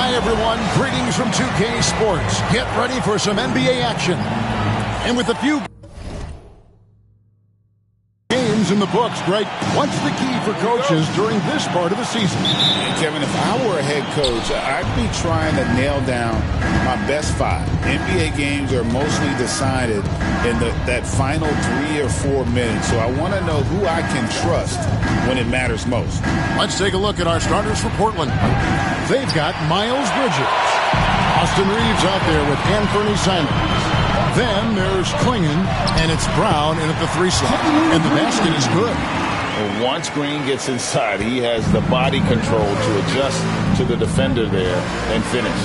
Hi, everyone. Greetings from 2K Sports. Get ready for some NBA action. And with a few games in the books, Greg, what's the key for coaches during this part of the season? Kevin, if I were a head coach, I'd be trying to nail down my best five. NBA games are mostly decided in that final 3 or 4 minutes, so I want to know who I can trust when it matters most. Let's take a look at our starters for Portland. They've got Miles Bridges. Austin Reeves out there with Anthony Simons. Then there's Klingon, and it's Brown in at the 3 slot. And the basket is good. Well, once Green gets inside, he has the body control to adjust to the defender there and finish.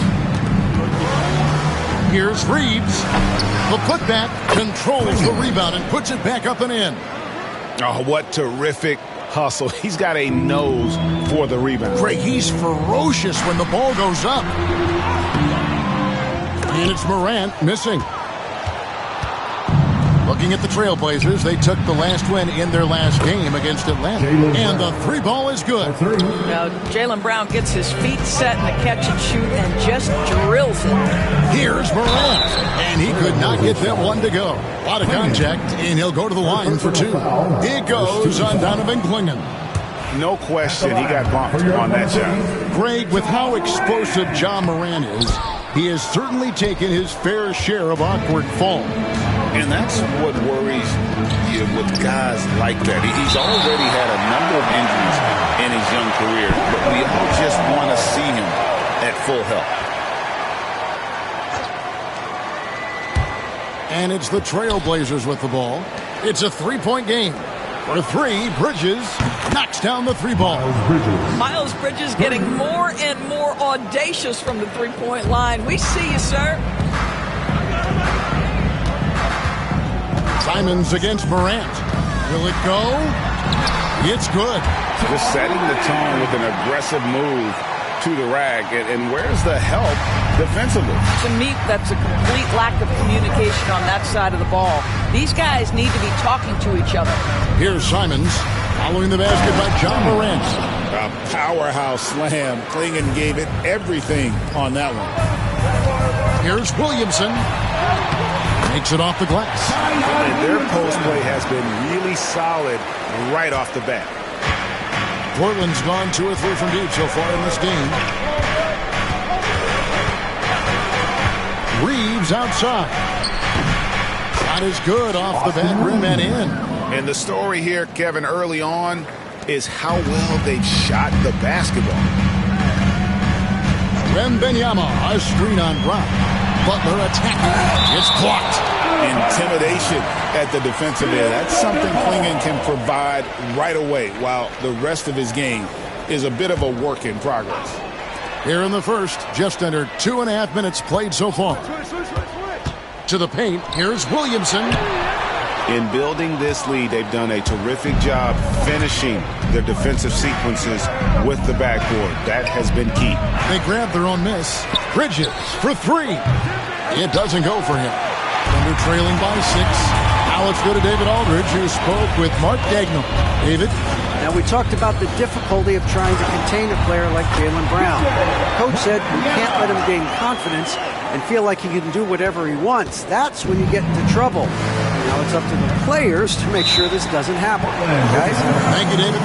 Here's Reeves. The putback controls the rebound and puts it back up and in. Oh, what terrific hustle. He's got a nose for the rebound. Greg, he's ferocious when the ball goes up. And it's Morant missing. Looking at the Trailblazers, they took the last win in their last game against Atlanta. And the 3 ball is good. Now, Jaylen Brown gets his feet set in the catch and shoot and just drills it. Here's Morant. And he could not get that one to go. A lot of contact, and he'll go to the line for 2. It goes on Donovan Klingon. No question, he got bumped on that shot. Greg, with how explosive Ja Morant is, he has certainly taken his fair share of awkward falls. And that's what worries you with guys like that. He's already had a number of injuries in his young career, but we all just want to see him at full health. And it's the Trailblazers with the ball. It's a 3-point game. For 3, Bridges knocks down the 3 ball. Miles Bridges getting more and more audacious from the 3-point line. We see you, sir. Simons against Morant. Will it go? It's good. Just setting the tone with an aggressive move to the rack. And where's the help defensively? To me, that's a complete lack of communication on that side of the ball. These guys need to be talking to each other. Here's Simons following the basket by Ja Morant. A powerhouse slam. Klingon gave it everything on that one. Here's Williamson. Makes it off the glass. And their post play has been really solid right off the bat. Portland's gone 2 or 3 from deep so far in this game. Reeves outside. Shot is good off the back rim and in. And the story here, Kevin, early on is how well they've shot the basketball. Wembanyama, a screen on Brown. Butler attacking. It's blocked. Intimidation at the defensive end. That's something Klingon can provide right away, while the rest of his game is a bit of a work in progress. Here in the first, just under 2.5 minutes played so far. To the paint, here's Williamson. In building this lead, they've done a terrific job finishing their defensive sequences with the backboard. That has been key. They grab their own miss. Bridges for 3. It doesn't go for him. Thunder trailing by 6. Now let's go to David Aldridge, who spoke with Mark Dagnall. David? Now, we talked about the difficulty of trying to contain a player like Jaylen Brown. Coach said you can't let him gain confidence and feel like he can do whatever he wants. That's when you get into trouble. Now it's up to the players to make sure this doesn't happen. Guys? Thank you, David.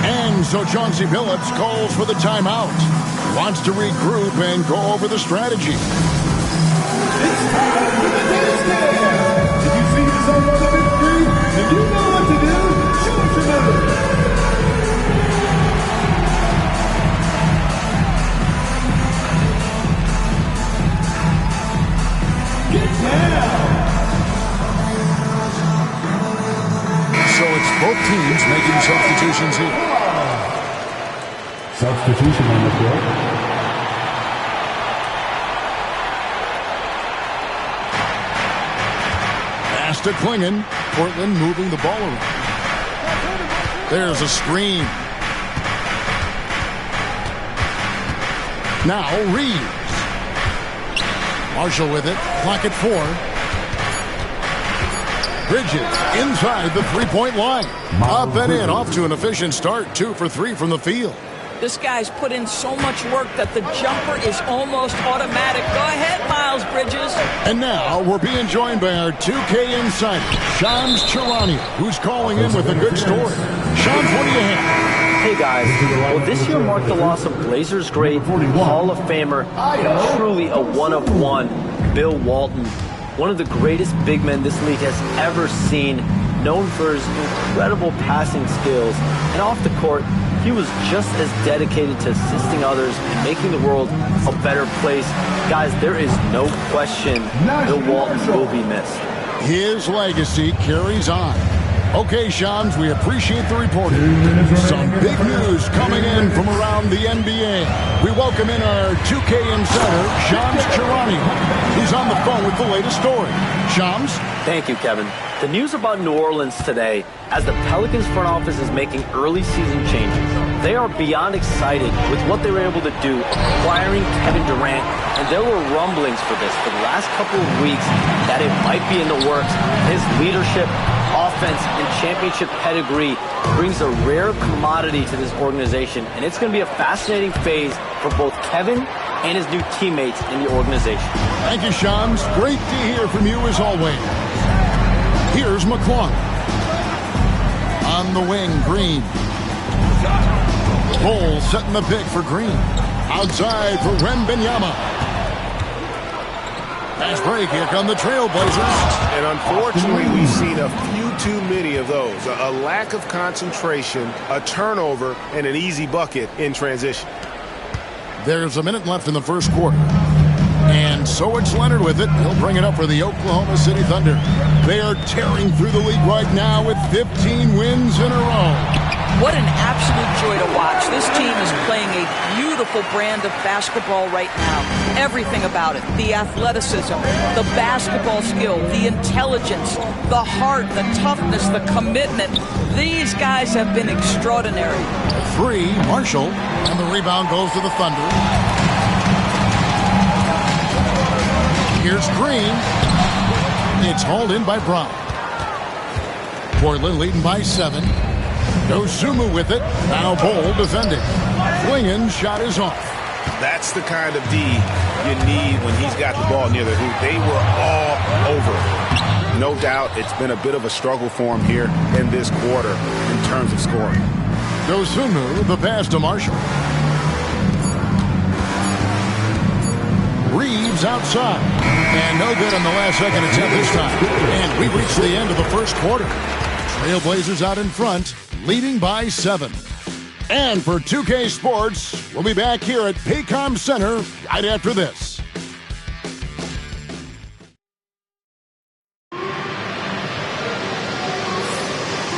And so Chauncey Billups calls for the timeout. Wants to regroup and go over the strategy. It's time for the dance dance. Did you see this on the big screen? If you know what to do, show it to them. Get down. So it's both teams making substitutions here. Substitution on the court. Pass to Klingon. Portland moving the ball around. There's a screen. Now Reeves. Marshall with it. Clock at 4. Bridges inside the 3-point line. Up and in. Off to an efficient start. 2 for 3 from the field. This guy's put in so much work that the jumper is almost automatic. Go ahead, Miles Bridges. And now we're being joined by our 2K insider, Shams Charania, who's calling in with a good story. Shams, what do you have? Hey guys, well this year marked the loss of Blazers great, Hall of Famer, and truly a one-of-one, Bill Walton. One of the greatest big men this league has ever seen, known for his incredible passing skills. And off the court, he was just as dedicated to assisting others and making the world a better place. Guys, there is no question Bill Walton will be missed. His legacy carries on. Okay, Shams, we appreciate the reporting. Some big news coming in from around the NBA. We welcome in our 2K insider, Shams Charania, who's on the phone with the latest story. Shams? Thank you, Kevin. The news about New Orleans today, as the Pelicans front office is making early season changes. They are beyond excited with what they were able to do, acquiring Kevin Durant, and there were rumblings for this for the last couple of weeks that it might be in the works. His leadership, offense, and championship pedigree brings a rare commodity to this organization, and it's going to be a fascinating phase for both Kevin and his new teammates in the organization. Thank you, Shams. Great to hear from you as always. Here's McClung. On the wing, Green. Cole setting the pick for Green. Outside for Wembanyama. Nice break. Here come the Trailblazers. And unfortunately, we've seen a few too many of those. A lack of concentration, a turnover, and an easy bucket in transition. There's a minute left in the first quarter. And so it's Leonard with it. He'll bring it up for the Oklahoma City Thunder. They are tearing through the league right now with 15 wins in a row. What an absolute joy to watch. This team is playing a beautiful brand of basketball right now. Everything about it. The athleticism, the basketball skill, the intelligence, the heart, the toughness, the commitment. These guys have been extraordinary. 3, Marshall, and the rebound goes to the Thunder. Here's Green. It's hauled in by Brown. Portland leading by 7. Dosunmu with it. Now Bol defending. Klingen's shot is off. That's the kind of D you need when he's got the ball near the hoop. They were all over it. No doubt it's been a bit of a struggle for him here in this quarter in terms of scoring. Dosunmu, the pass to Marshall. Reeves outside. And no good on the last second attempt this time. And we reach the end of the first quarter. Trailblazers out in front, leading by 7. And for 2K Sports, we'll be back here at Paycom Center right after this.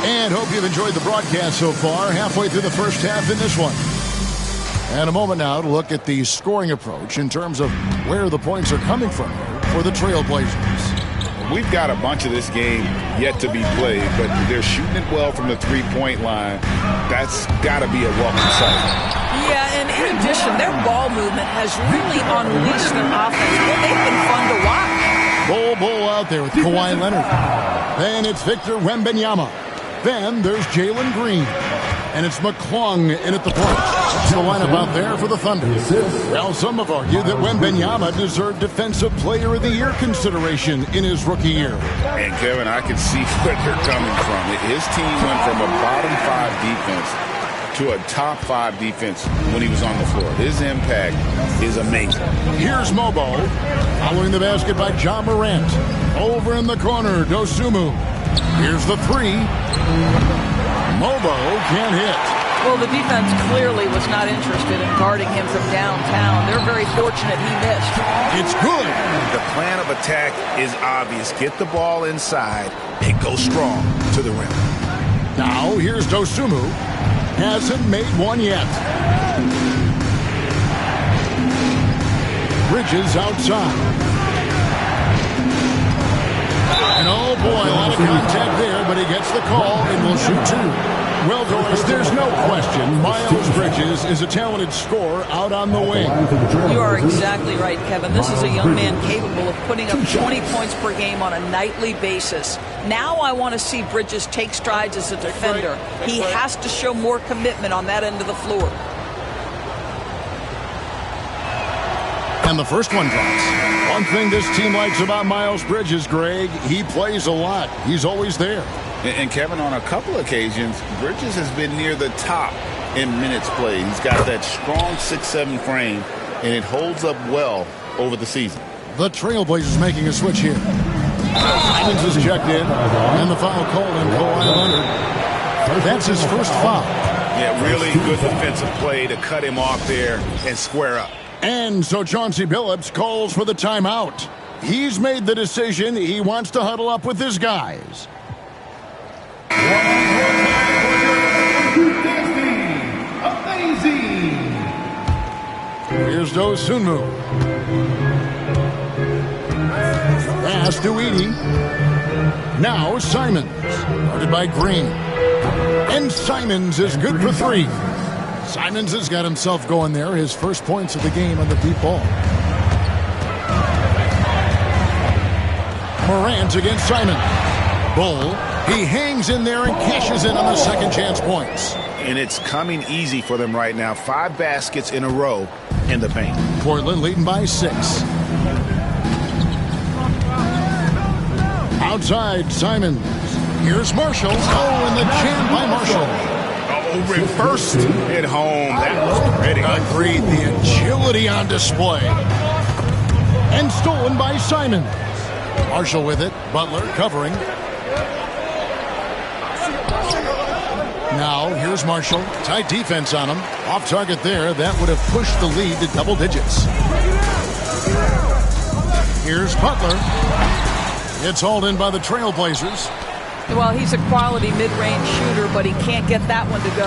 And hope you've enjoyed the broadcast so far. Halfway through the first half in this one. And a moment now to look at the scoring approach in terms of where the points are coming from for the Trailblazers. We've got a bunch of this game yet to be played, but they're shooting it well from the three-point line. That's got to be a welcome sight. Yeah, and in addition, their ball movement has really unleashed their offense. They've been fun to watch. Bol out there with Kawhi Leonard. Then it's Victor Wembanyama. Then there's Jalen Green. And it's McClung in at the point. That's the lineup out there for the Thunder. Well, some have argued that Wembanyama deserved Defensive Player of the Year consideration in his rookie year. And, Kevin, I can see where they're coming from. His team went from a bottom 5 defense to a top 5 defense when he was on the floor. His impact is amazing. Here's Mobo. Following the basket by John Morant. Over in the corner, Dosunmu. Here's the 3. Mobo can't hit. Well, the defense clearly was not interested in guarding him from downtown. They're very fortunate he missed. It's good. The plan of attack is obvious. Get the ball inside and go strong to the rim. Now, here's Dosunmu. Hasn't made one yet. Bridges outside. And oh boy, a lot of contact there, but he gets the call and will shoot 2. Well, Doris, there's no question Miles Bridges is a talented scorer out on the wing. You are exactly right, Kevin. This is a young man capable of putting up 20 points per game on a nightly basis. Now I want to see Bridges take strides as a defender. He has to show more commitment on that end of the floor. And the first one drops. One thing this team likes about Miles Bridges, Greg, he plays a lot. He's always there. And Kevin, on a couple occasions, Bridges has been near the top in minutes played. He's got that strong 6'7" frame, and it holds up well over the season. The Trailblazers making a switch here. Simons is checked in, and the foul called on Kawhi Leonard. That's his first foul. Yeah, really good defensive play to cut him off there and square up. And so Chauncey Billups calls for the timeout. He's made the decision. He wants to huddle up with his guys. Amazing. Here's Dosunmu. Pass to Edey. Now Simons. Guarded by Green. And Simons is good for three. Simons has got himself going there. His first points of the game on the deep ball. Morant against Simons. Bull. He hangs in there and cashes in on the second chance points. And it's coming easy for them right now. 5 baskets in a row in the paint. Portland leading by 6. Outside, Simons. Here's Marshall. Oh, and the jam by Marshall. Oh, reversed at home. That was pretty. Agreed. The agility on display. And stolen by Simons. Marshall with it. Butler covering. Now, here's Marshall. Tight defense on him. Off target there. That would have pushed the lead to double digits. Here's Butler. It's hauled in by the Trailblazers. Well, he's a quality mid-range shooter, but he can't get that one to go.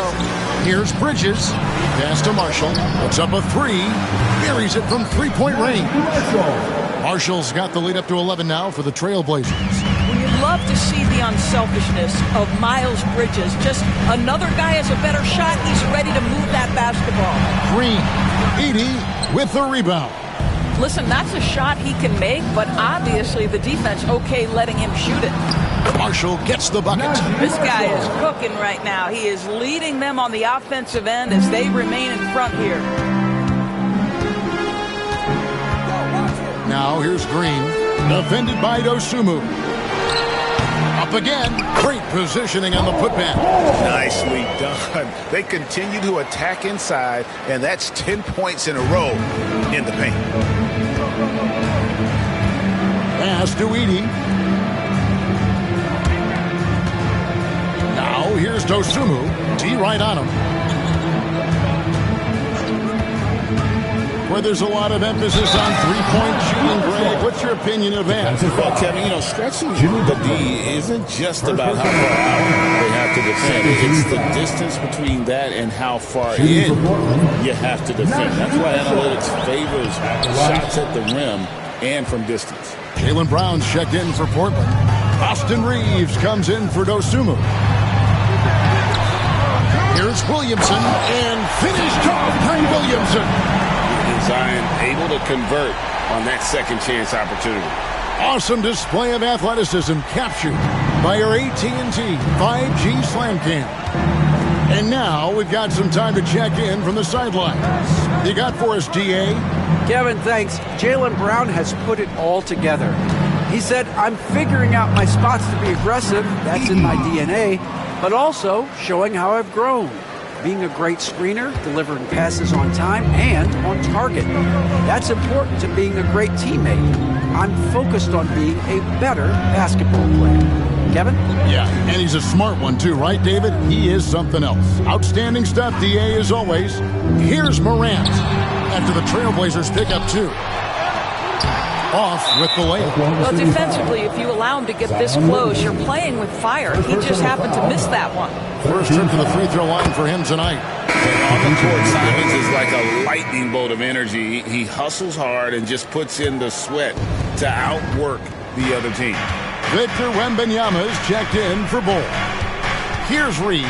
Here's Bridges. Pass to Marshall. Puts up a three. Buries it from three-point range. Marshall's got the lead up to 11 now for the Trailblazers. We love to see the unselfishness of Miles Bridges. Just another guy has a better shot. He's ready to move that basketball. Green. Edey with the rebound. Listen, that's a shot he can make, but obviously the defense okay letting him shoot it. Marshall gets the bucket. This guy is cooking right now. He is leading them on the offensive end as they remain in front here. Now here's Green. Defended by Dosunmu. Up again. Great positioning on the putback. Nicely done. They continue to attack inside, and that's 10 points in a row in the paint. Pass to Edey. Now here's Dosunmu. D right on him. Where there's a lot of emphasis on three-point shooting, Greg. What's your opinion of that? Well, Kevin, stretching the D isn't just about how far out they have to defend. It's the distance between that and how far in you have to defend. That's why analytics favors shots at the rim and from distance. Jaylen Brown's checked in for Portland. Austin Reeves comes in for Dosunmu. Here's Williamson, and finished off by Williamson. Zion able to convert on that second chance opportunity. Awesome display of athleticism captured by our AT&T 5G Slam Cam. And now we've got some time to check in from the sidelines. You got for us, DA? Kevin, thanks. Jaylen Brown has put it all together. He said, I'm figuring out my spots to be aggressive. That's in my DNA. But also showing how I've grown. Being a great screener, delivering passes on time and on target. That's important to being a great teammate. I'm focused on being a better basketball player. Kevin? Yeah, and he's a smart one too, right, David? He is something else. Outstanding stuff, DA, as always. Here's Morant after the Trailblazers pick up 2. Off with the layup. Well, defensively, if you allow him to get this close, you're playing with fire. He just happened to miss that one. First trip to the free throw line for him tonight. On the court, Simons is like a lightning bolt of energy. He hustles hard and just puts in the sweat to outwork the other team. Victor Wembanyama is checked in for Bull. Here's Reeves.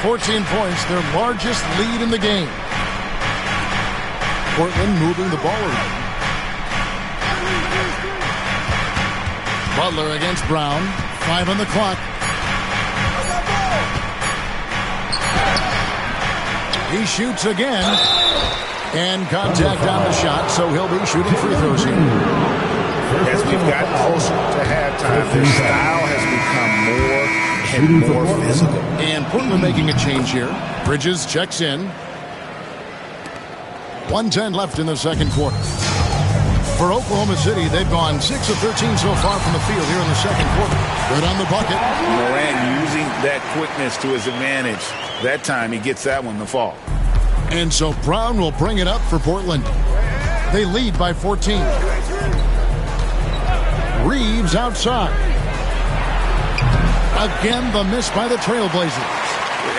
14 points, their largest lead in the game. Portland moving the ball around. Butler against Brown. 5 on the clock. He shoots again. And contact on the shot, so he'll be shooting free throws here. As we've gotten closer to halftime, their style has become more and more physical. And Portland making a change here. Bridges checks in. 1:10 left in the second quarter. For Oklahoma City, they've gone 6 of 13 so far from the field here in the second quarter. Good on the bucket. Morant using that quickness to his advantage. That time he gets that one to fall. And so Brown will bring it up for Portland. They lead by 14. Reeves outside. Again, the miss by the Trailblazers.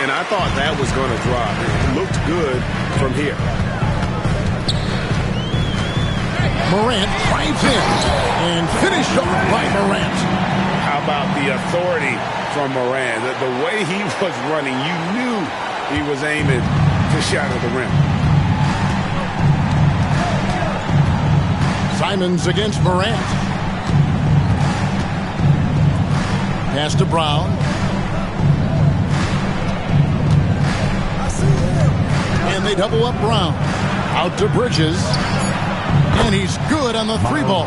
And I thought that was going to drop. It looked good from here. Morant drives in and finished off by Morant. How about the authority from Morant? The way he was running, you knew he was aiming to shatter the rim. Simons against Morant. Pass to Brown. And they double up Brown. Out to Bridges. And he's good on the three ball.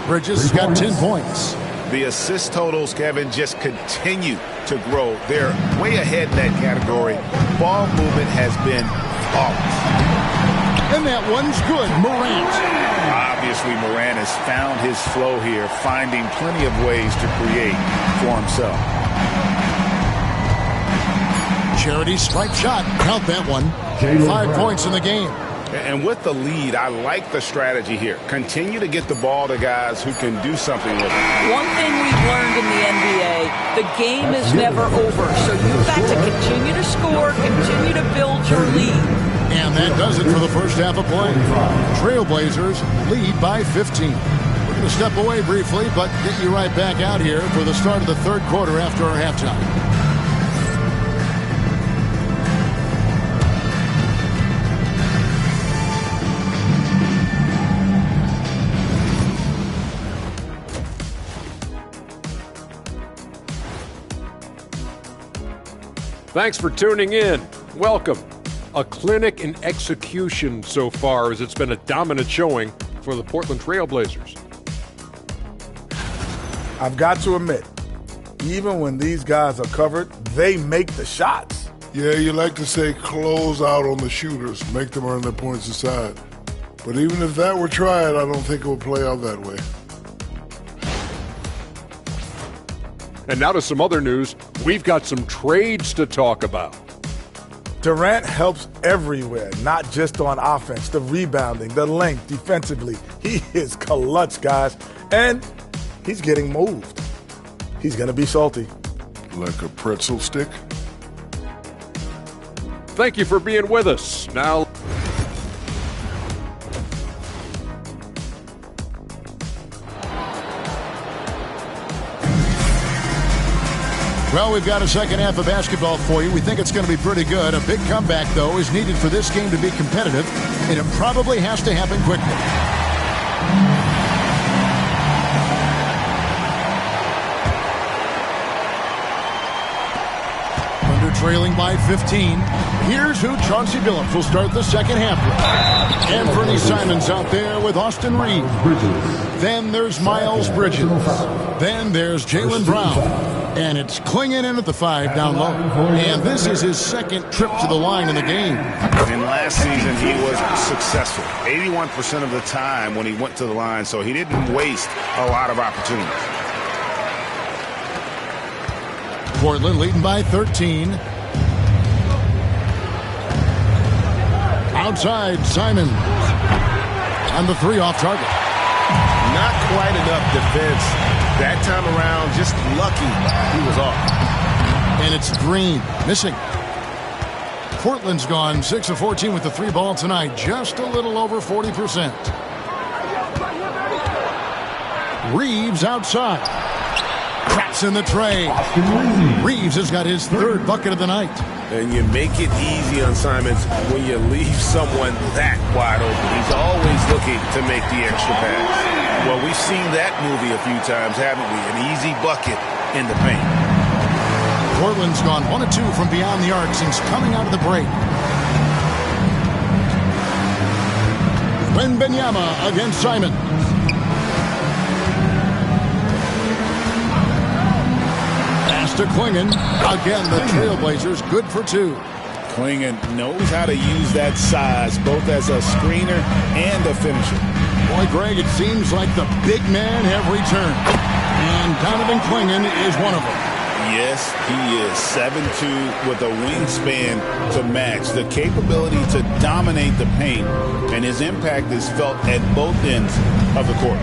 Bridges has got 10 points. The assist totals, Kevin, just continue to grow. They're way ahead in that category. Ball movement has been flawless. And that one's good. Morant. Obviously, Morant has found his flow here, finding plenty of ways to create for himself. Charity stripe shot. Count that one. 5 points in the game. And with the lead, I like the strategy here. Continue to get the ball to guys who can do something with it. One thing we've learned in the NBA, the game is never over. So you've got to continue to score, continue to build your lead. And that does it for the first half of play. Trailblazers lead by 15. We're going to step away briefly, but get you right back out here for the start of the third quarter after our halftime. Thanks for tuning in. Welcome. A clinic in execution so far, as it's been a dominant showing for the Portland Trailblazers. I've got to admit, even when these guys are covered, they make the shots. Yeah, you like to say close out on the shooters, make them earn their points inside. But even if that were tried, I don't think it would play out that way. And now to some other news. We've got some trades to talk about. Durant helps everywhere, not just on offense. The rebounding, the length, defensively. He is clutch, guys. And he's getting moved. He's going to be salty. Like a pretzel stick? Thank you for being with us. Now, well, we've got a second half of basketball for you. We think it's going to be pretty good. A big comeback, though, is needed for this game to be competitive, and it probably has to happen quickly. Under trailing by 15. Here's who Chauncey Billups will start the second half with. Anthony Simons out there with Austin Reeves. Then there's Miles Bridges. Then there's Jaylen Brown. And it's Clingan in at the 5 down low. And this is his second trip to the line in the game. And last season he was successful 81% of the time when he went to the line, so he didn't waste a lot of opportunities. Portland leading by 13. Outside, Simons. On the 3 off target. Not quite enough defense. That time around, just lucky he was off. And it's Green missing. Portland's gone 6 of 14 with the 3 ball tonight. Just a little over 40%. Reeves outside. Craps in the tray. Reeves has got his 3rd bucket of the night. And you make it easy on Simons when you leave someone that wide open. He's always looking to make the extra pass. Well, we've seen that movie a few times, haven't we? An easy bucket in the paint. Portland's gone 1 of 2 from beyond the arc since coming out of the break. Wembanyama against Simon. Pass to Clingan. Again, the Trailblazers good for 2. Clingan knows how to use that size, both as a screener and a finisher. Boy, Greg, it seems like the big man every turn. And Donovan Clingan is one of them. Yes, he is 7'2" with a wingspan to match, the capability to dominate the paint, and his impact is felt at both ends of the court.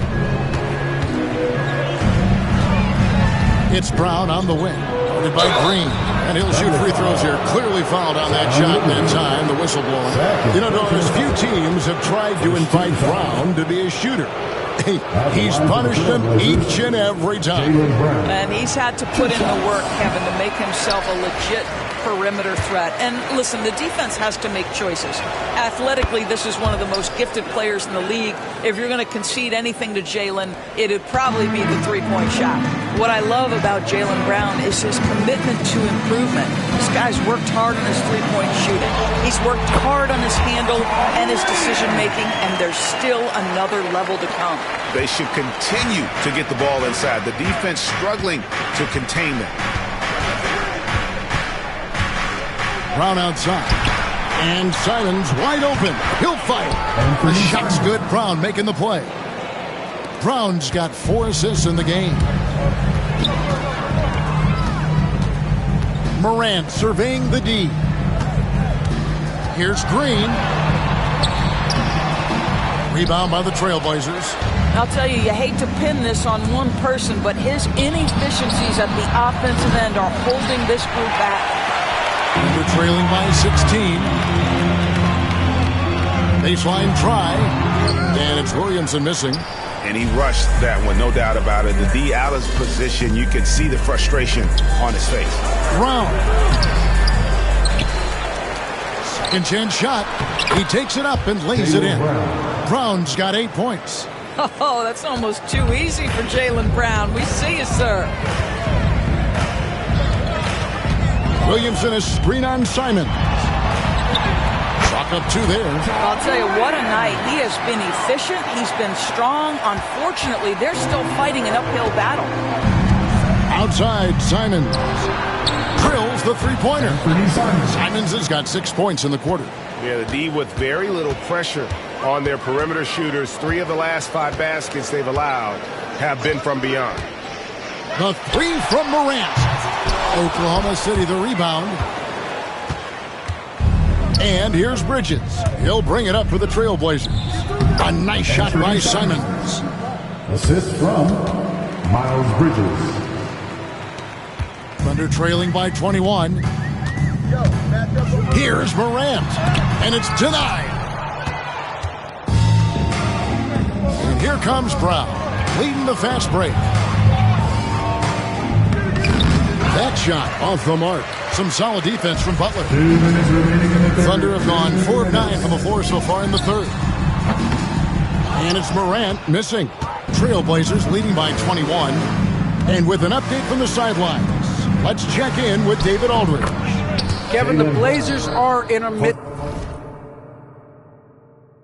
It's Brown on the wing, guarded by Green, and he'll shoot free throws here. Clearly fouled on that shot that time, the whistle blowing. You know, Doris, few teams have tried to invite Brown to be a shooter. He's punished them each and every time. And he's had to put in the work, Kevin, to make himself a legit perimeter threat. And listen, the defense has to make choices. Athletically, this is one of the most gifted players in the league. If you're going to concede anything to Jaylen, it'd probably be the three-point shot. What I love about Jaylen Brown is his commitment to improvement. This guy's worked hard on his three-point shooting. He's worked hard on his handle and his decision-making, and there's still another level to come. They should continue to get the ball inside. The defense struggling to contain them. Brown outside. And Simon's wide open. He'll fire. The shot's good. Brown making the play. Brown's got 4 assists in the game. Morant surveying the D. Here's Green. Rebound by the Trailblazers. I'll tell you, you hate to pin this on one person, but his inefficiencies at the offensive end are holding this group back. They're trailing by 16. Baseline try. And it's Williamson missing. And he rushed that one, no doubt about it. The D out of position, you can see the frustration on his face. Brown. Second chance shot. He takes it up and lays it in. Brown's got 8 points. Oh, that's almost too easy for Jaylen Brown. We see you, sir. Williamson is screen on Simon. Chalk up 2 there. I'll tell you, what a night. He has been efficient. He's been strong. Unfortunately, they're still fighting an uphill battle. Outside, Simons drills the three-pointer. Simons has got 6 points in the quarter. Yeah, the D with very little pressure on their perimeter shooters. 3 of the last 5 baskets they've allowed have been from beyond. The 3 from Morant. Oklahoma City the rebound. And here's Bridges. He'll bring it up for the Trailblazers. A nice shot by Simons. Assist from Miles Bridges. Thunder trailing by 21. Here's Morant. And it's denied. And here comes Brown, leading the fast break. That shot off the mark. Some solid defense from Butler. 2 minutes remaining in the third. Thunder have gone 4 of 9 from the floor so far in the third. And it's Morant missing. Trailblazers leading by 21. And with an update from the sidelines, let's check in with David Aldridge. Kevin, the Blazers are in a